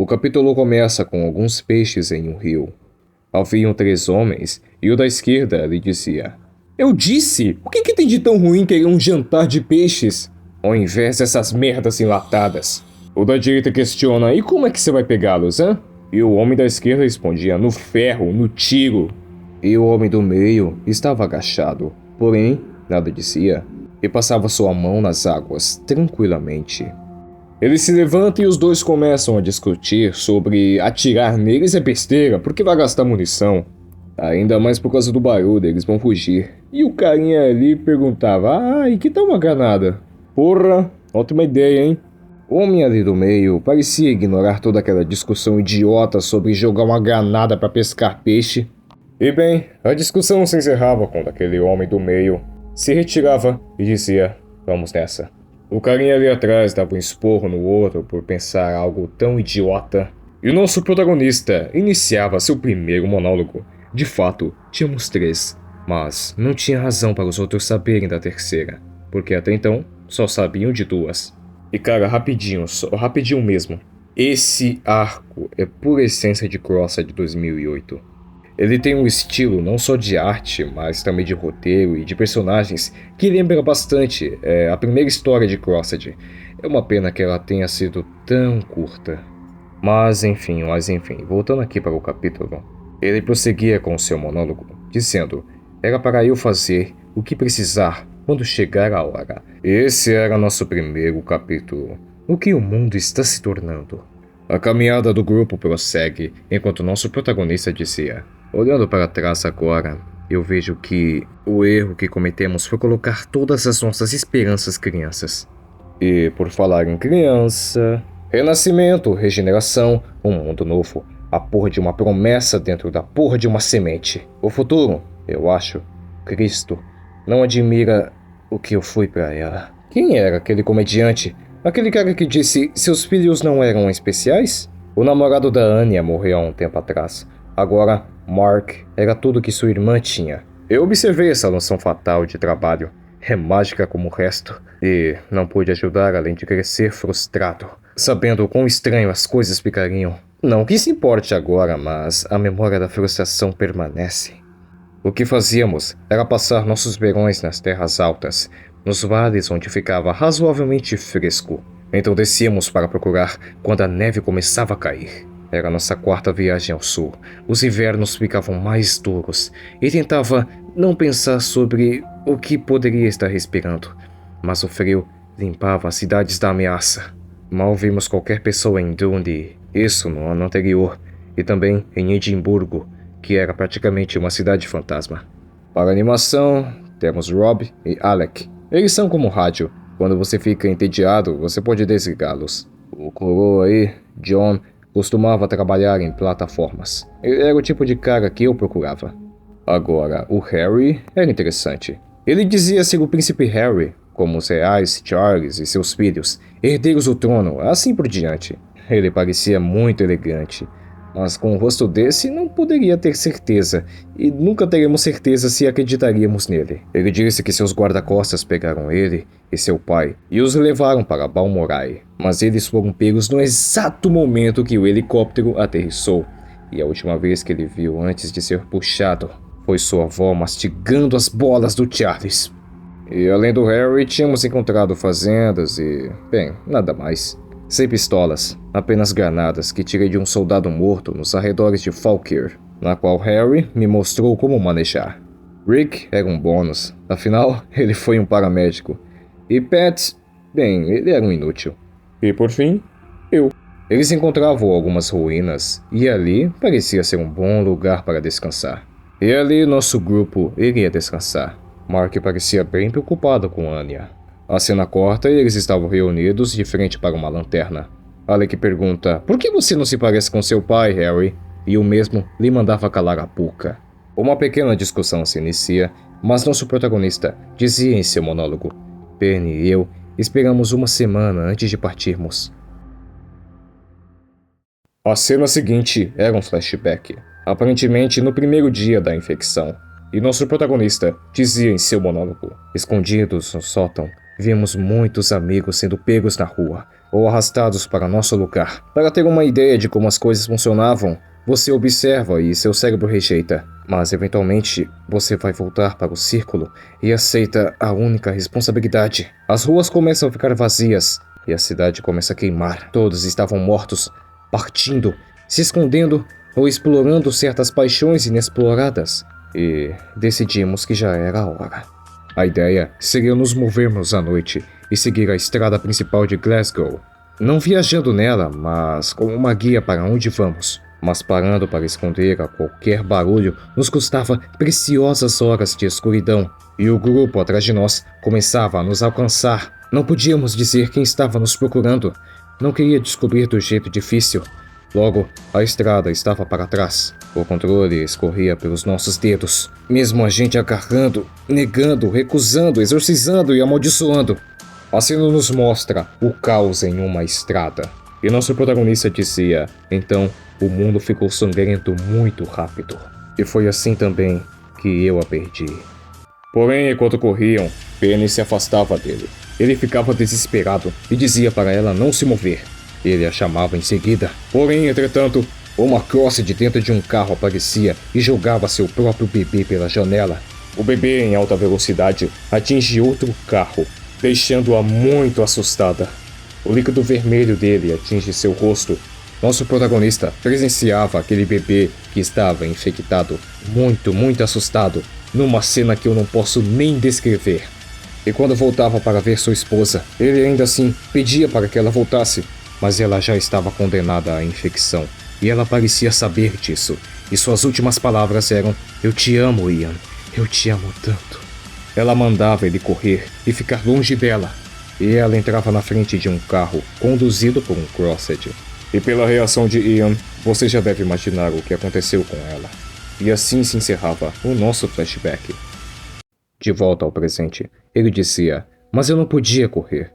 O capítulo começa com alguns peixes em um rio. Haviam 3 homens e o da esquerda lhe dizia: "Eu disse! O que tem de tão ruim querer um jantar de peixes, ao invés dessas merdas enlatadas?" O da direita questiona: "E como é que você vai pegá-los, hã?" E o homem da esquerda respondia: "No ferro, no tiro." E o homem do meio estava agachado, porém nada dizia, e passava sua mão nas águas tranquilamente. Ele se levanta e os dois começam a discutir sobre atirar neles é besteira, porque vai gastar munição. Ainda mais por causa do barulho, eles vão fugir. E o carinha ali perguntava: "E que tal uma granada?" "Porra, ótima ideia, hein?" O homem ali do meio parecia ignorar toda aquela discussão idiota sobre jogar uma granada para pescar peixe. E bem, a discussão se encerrava quando aquele homem do meio se retirava e dizia: "Vamos nessa." O carinha ali atrás dava um esporro no outro por pensar algo tão idiota. E o nosso protagonista iniciava seu primeiro monólogo. De fato, tínhamos 3, mas não tinha razão para os outros saberem da terceira, porque até então só sabiam de 2. E cara, rapidinho mesmo. Esse arco é pura essência de Crossed 2008. Ele tem um estilo não só de arte, mas também de roteiro e de personagens que lembra bastante a primeira história de Crossed. É uma pena que ela tenha sido tão curta. Mas enfim, voltando aqui para o capítulo, ele prosseguia com seu monólogo, dizendo: "Era para eu fazer o que precisar quando chegar a hora." Esse era nosso primeiro capítulo, o que o mundo está se tornando. A caminhada do grupo prossegue, enquanto nosso protagonista dizia: "Olhando para trás agora, eu vejo que o erro que cometemos foi colocar todas as nossas esperanças crianças." E por falar em criança, renascimento, regeneração, um mundo novo, a porra de uma promessa dentro da porra de uma semente. O futuro, eu acho, Cristo, não admira o que eu fui para ela. Quem era aquele comediante? Aquele cara que disse: "Seus filhos não eram especiais?" O namorado da Anya morreu há um tempo atrás. Agora, Mark era tudo que sua irmã tinha. Eu observei essa noção fatal de trabalho. É mágica como o resto. E não pude ajudar além de crescer frustrado, sabendo o quão estranho as coisas ficariam. Não que isso importe agora, mas a memória da frustração permanece. O que fazíamos era passar nossos verões nas terras altas, nos vales onde ficava razoavelmente fresco. Então descíamos para procurar quando a neve começava a cair. Era nossa 4ª viagem ao sul. Os invernos ficavam mais duros e tentava não pensar sobre o que poderia estar respirando. Mas o frio limpava as cidades da ameaça. Mal vimos qualquer pessoa em Dundee, isso no ano anterior, e também em Edimburgo, que era praticamente uma cidade fantasma. Para animação, temos Rob e Alec. Eles são como rádio. Quando você fica entediado, você pode desligá-los. O coroa aí, John, costumava trabalhar em plataformas. Ele era o tipo de cara que eu procurava. Agora, o Harry era interessante. Ele dizia ser o príncipe Harry, como os reais Charles e seus filhos, herdeiros do trono, assim por diante. Ele parecia muito elegante, mas com um rosto desse não poderia ter certeza, e nunca teremos certeza se acreditaríamos nele. Ele disse que seus guarda-costas pegaram ele e seu pai e os levaram para Balmoral, mas eles foram pegos no exato momento que o helicóptero aterrissou, e a última vez que ele viu antes de ser puxado foi sua avó mastigando as bolas do Charles. E além do Harry, tínhamos encontrado fazendas e, bem, nada mais. Sem pistolas, apenas granadas que tirei de um soldado morto nos arredores de Falkirk, na qual Harry me mostrou como manejar. Rick era um bônus, afinal, ele foi um paramédico. E Pat, bem, ele era um inútil. E por fim, eu. Eles encontravam algumas ruínas, e ali parecia ser um bom lugar para descansar. E ali nosso grupo iria descansar. Mark parecia bem preocupado com Anya. A cena corta e eles estavam reunidos de frente para uma lanterna. Alec pergunta: "Por que você não se parece com seu pai, Harry?" E o mesmo lhe mandava calar a boca. Uma pequena discussão se inicia, mas nosso protagonista dizia em seu monólogo: "Penny e eu esperamos uma semana antes de partirmos." A cena seguinte era um flashback, aparentemente no primeiro dia da infecção. E nosso protagonista dizia em seu monólogo: "Escondidos no sótão, vimos muitos amigos sendo pegos na rua ou arrastados para nosso lugar. Para ter uma ideia de como as coisas funcionavam, você observa e seu cérebro rejeita, mas eventualmente você vai voltar para o círculo e aceita a única responsabilidade. As ruas começam a ficar vazias e a cidade começa a queimar. Todos estavam mortos, partindo, se escondendo ou explorando certas paixões inexploradas. E decidimos que já era a hora. A ideia seria nos movermos à noite e seguir a estrada principal de Glasgow. Não viajando nela, mas como uma guia para onde vamos. Mas parando para esconder a qualquer barulho nos custava preciosas horas de escuridão. E o grupo atrás de nós começava a nos alcançar. Não podíamos dizer quem estava nos procurando. Não queria descobrir do jeito difícil. Logo, a estrada estava para trás. O controle escorria pelos nossos dedos. Mesmo a gente agarrando, negando, recusando, exorcizando e amaldiçoando. A cena nos mostra o caos em uma estrada. E nosso protagonista dizia, então, o mundo ficou sangrento muito rápido. E foi assim também que eu a perdi. Porém, enquanto corriam, Penny se afastava dele. Ele ficava desesperado e dizia para ela não se mover. Ele a chamava em seguida. Porém, entretanto, uma Cross de dentro de um carro aparecia e jogava seu próprio bebê pela janela. O bebê, em alta velocidade, atinge outro carro, deixando-a muito assustada. O líquido vermelho dele atinge seu rosto. Nosso protagonista presenciava aquele bebê que estava infectado, muito assustado, numa cena que eu não posso nem descrever. E quando voltava para ver sua esposa, ele ainda assim pedia para que ela voltasse, mas ela já estava condenada à infecção, e ela parecia saber disso. E suas últimas palavras eram: "Eu te amo, Ian, eu te amo tanto." Ela mandava ele correr e ficar longe dela, e ela entrava na frente de um carro conduzido por um Crossed. E pela reação de Ian, você já deve imaginar o que aconteceu com ela. E assim se encerrava o nosso flashback. De volta ao presente, ele dizia, mas eu não podia correr.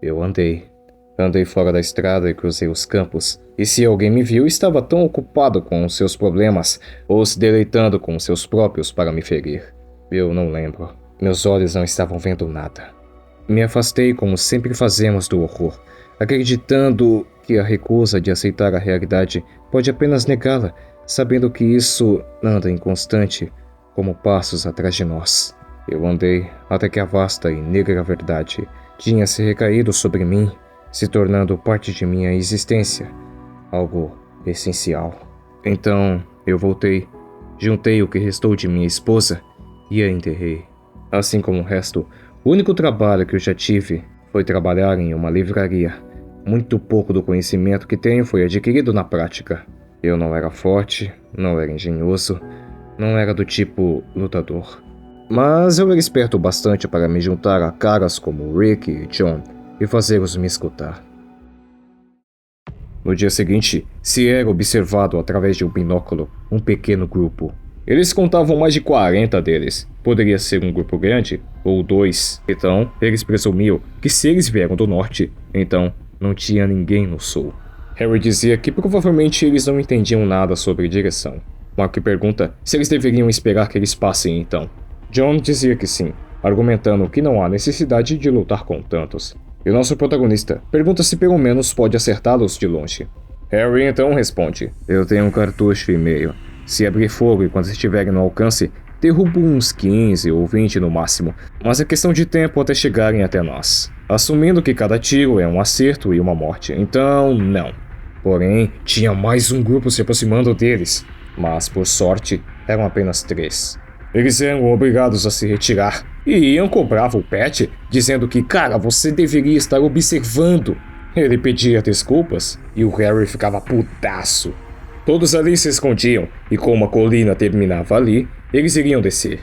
Eu andei. Andei fora da estrada e cruzei os campos. E se alguém me viu, estava tão ocupado com os seus problemas, ou se deleitando com os seus próprios para me ferir. Eu não lembro. Meus olhos não estavam vendo nada. Me afastei como sempre fazemos do horror, acreditando que a recusa de aceitar a realidade pode apenas negá-la, sabendo que isso anda inconstante, como passos atrás de nós. Eu andei até que a vasta e negra verdade tinha se recaído sobre mim, se tornando parte de minha existência, algo essencial. Então eu voltei, juntei o que restou de minha esposa e a enterrei. Assim como o resto, o único trabalho que eu já tive foi trabalhar em uma livraria. Muito pouco do conhecimento que tenho foi adquirido na prática. Eu não era forte, não era engenhoso, não era do tipo lutador. Mas eu era esperto bastante para me juntar a caras como Rick e John e fazê-los me escutar. No dia seguinte, se era observado através de um binóculo um pequeno grupo. Eles contavam mais de 40 deles. Poderia ser um grupo grande, ou 2. Então, eles presumiam que se eles vieram do norte, então não tinha ninguém no sul. Harry dizia que provavelmente eles não entendiam nada sobre direção. Mark pergunta se eles deveriam esperar que eles passem então. John dizia que sim, argumentando que não há necessidade de lutar com tantos. E o nosso protagonista pergunta se pelo menos pode acertá-los de longe. Harry então responde: "Eu tenho um cartucho e meio. Se abrir fogo enquanto estiverem no alcance, derrubo uns 15 ou 20 no máximo, mas é questão de tempo até chegarem até nós. Assumindo que cada tiro é um acerto e uma morte, então não." Porém, tinha mais um grupo se aproximando deles, mas por sorte eram apenas 3. Eles eram obrigados a se retirar, e Ian cobrava o Pat, dizendo que, cara, você deveria estar observando. Ele pedia desculpas, e o Harry ficava putaço. Todos ali se escondiam, e como a colina terminava ali, eles iriam descer.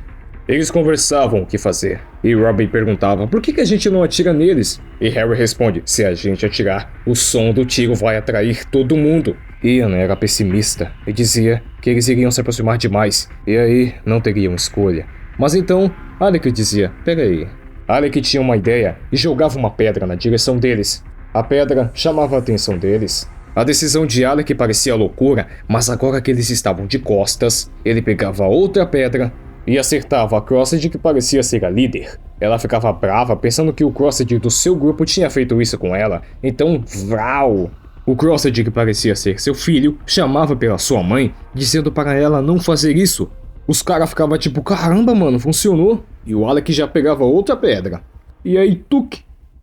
Eles conversavam o que fazer, e Robin perguntava por que a gente não atira neles, e Harry responde, se a gente atirar, o som do tiro vai atrair todo mundo. Ian era pessimista, e dizia que eles iriam se aproximar demais, e aí não teriam escolha. Mas então, Alec dizia, peraí. Alec tinha uma ideia, e jogava uma pedra na direção deles. A pedra chamava a atenção deles. A decisão de Alec parecia loucura, mas agora que eles estavam de costas, ele pegava outra pedra e acertava a Crossed, que parecia ser a líder. Ela ficava brava pensando que o Crossed do seu grupo tinha feito isso com ela, então vrau! O Crossed, que parecia ser seu filho, chamava pela sua mãe, dizendo para ela não fazer isso. Os caras ficavam tipo, caramba mano, funcionou. E o Alec já pegava outra pedra. E aí tuc!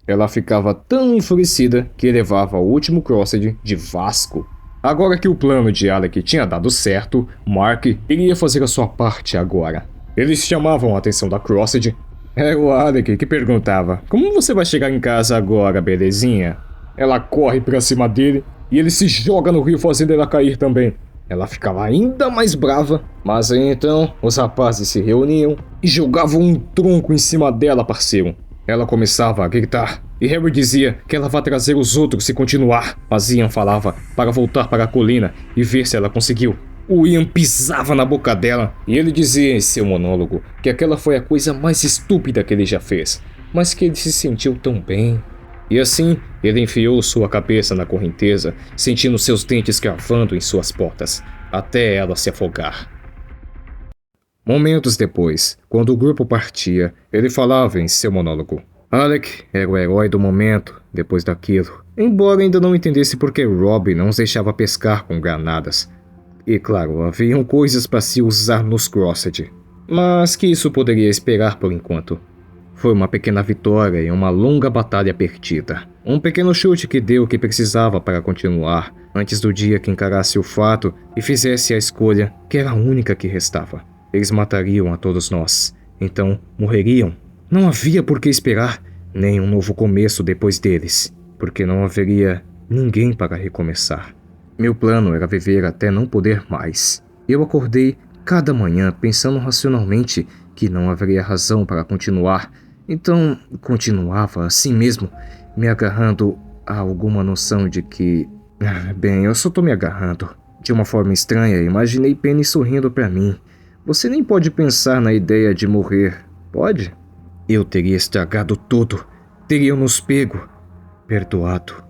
Ela ficava tão enfurecida que levava o último Crossed de Vasco. Agora que o plano de Alec tinha dado certo, Mark iria fazer a sua parte agora. Eles chamavam a atenção da Crossed. Era o Alec que perguntava, como você vai chegar em casa agora, belezinha? Ela corre pra cima dele e ele se joga no rio fazendo ela cair também. Ela ficava ainda mais brava, mas aí então os rapazes se reuniam e jogavam um tronco em cima dela, parceiro. Ela começava a gritar e Harry dizia que ela vai trazer os outros se continuar. Mas Ian falava para voltar para a colina e ver se ela conseguiu. O Ian pisava na boca dela e ele dizia em seu monólogo que aquela foi a coisa mais estúpida que ele já fez, mas que ele se sentiu tão bem. E assim, ele enfiou sua cabeça na correnteza, sentindo seus dentes cravando em suas portas, até ela se afogar. Momentos depois, quando o grupo partia, ele falava em seu monólogo. Alec era o herói do momento, depois daquilo, embora ainda não entendesse por que Robbie não os deixava pescar com granadas. E claro, haviam coisas para se usar nos Crossed, mas que isso poderia esperar por enquanto. Foi uma pequena vitória em uma longa batalha perdida. Um pequeno chute que deu o que precisava para continuar, antes do dia que encarasse o fato e fizesse a escolha que era a única que restava. Eles matariam a todos nós, então morreriam. Não havia por que esperar, nem um novo começo depois deles, porque não haveria ninguém para recomeçar. Meu plano era viver até não poder mais. Eu acordei cada manhã pensando racionalmente que não haveria razão para continuar, então continuava assim mesmo, me agarrando a alguma noção de que... Bem, eu só tô me agarrando. De uma forma estranha, imaginei Penny sorrindo para mim. Você nem pode pensar na ideia de morrer, pode? Eu teria estragado tudo, teriam nos pego, perdoado.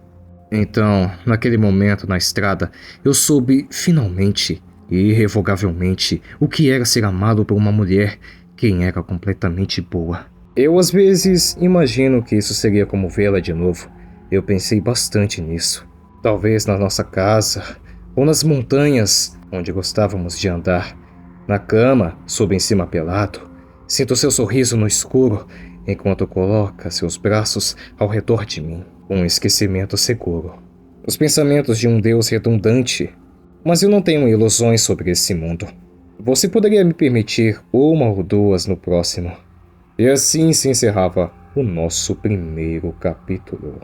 Então, naquele momento na estrada, eu soube finalmente e irrevogavelmente o que era ser amado por uma mulher quem era completamente boa. Eu às vezes imagino que isso seria como vê-la de novo. Eu pensei bastante nisso. Talvez na nossa casa, ou nas montanhas onde gostávamos de andar. Na cama, sob em cima pelado. Sinto seu sorriso no escuro, enquanto coloca seus braços ao redor de mim. Um esquecimento seguro. Os pensamentos de um Deus redundante. Mas eu não tenho ilusões sobre esse mundo. Você poderia me permitir uma ou duas no próximo. E assim se encerrava o nosso primeiro capítulo.